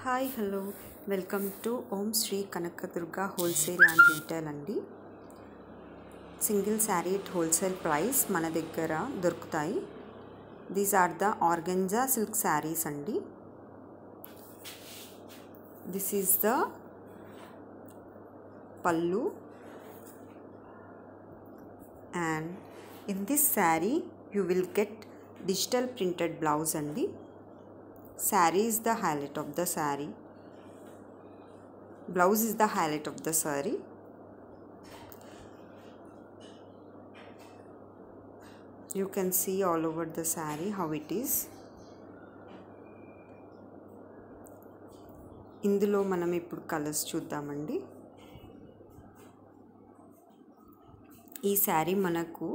Hi hello welcome to Om Shri Kanakadurga wholesale and retail అండి. Single sari at wholesale price మన దగ్గర దొరుకుతాయి. These are the organza silk saris అండి. This is the pallu and in this saree you will get digital printed blouse andi. Saree is the highlight of the saree, blouse is the highlight of the saree. You can see all over the saree how it is. ఇందులో మనం ఇప్పుడు colours చూద్దామండి. ఈ శారీ మనకు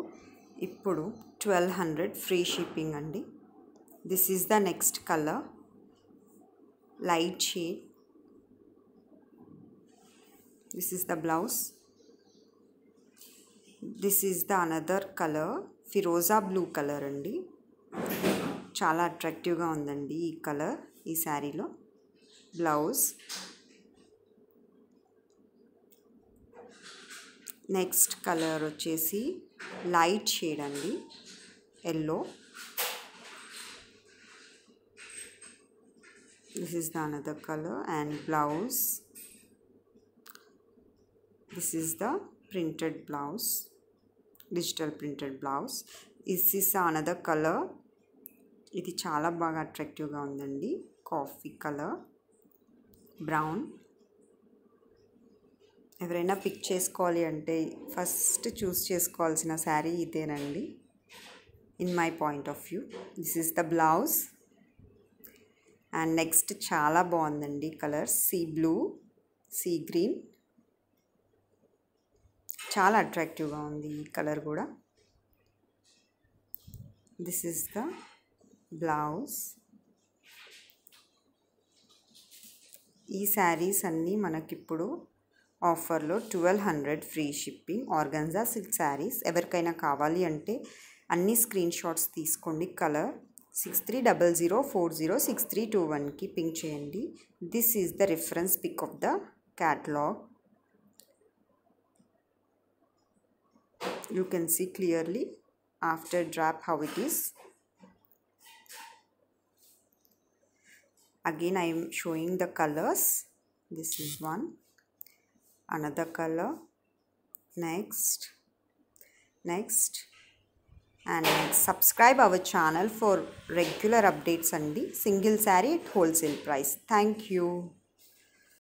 ఇప్పుడు 1200 free shipping అండి. This is the next colour, light shade. This is the blouse. This is the another colour, ఫిరోజా blue colour అండి. చాలా అట్రాక్టివ్గా ఉందండి ఈ కలర్ ఈ శారీలో. బ్లౌజ్. నెక్స్ట్ కలర్ వచ్చేసి లైట్ షేడ్ అండి, yellow. This is the another colour and blouse. This is the printed blouse, digital printed blouse. This is another colour. ఇది చాలా బాగా అట్రాక్టివ్గా ఉందండి, కాఫీ కలర్, బ్రౌన్. ఎవరైనా పిక్ చేసుకోవాలి అంటే ఫస్ట్ చూస్ చేసుకోవాల్సిన శారీ ఇదేనండి, in my point of view. This is the blouse. And next చాలా బాగుందండి colour, sea blue, sea green. చాలా అట్రాక్టివ్గా ఉంది ఈ కలర్ కూడా. This is the blouse. ఈ శారీస్ అన్నీ మనకిప్పుడు ఆఫర్లో 1200 free shipping, organza silk saris. ఎవరికైనా కావాలి అంటే అన్ని స్క్రీన్ షాట్స్ తీసుకోండి. కలర్ 6300406321కి పింక్ చేయండి. This is the reference pic of the catalogue. You can see clearly after drop how it is. Again I am showing the colors. This is one, another color, next and next. Subscribe our channel for regular updates andi. Single saree at wholesale price. Thank you.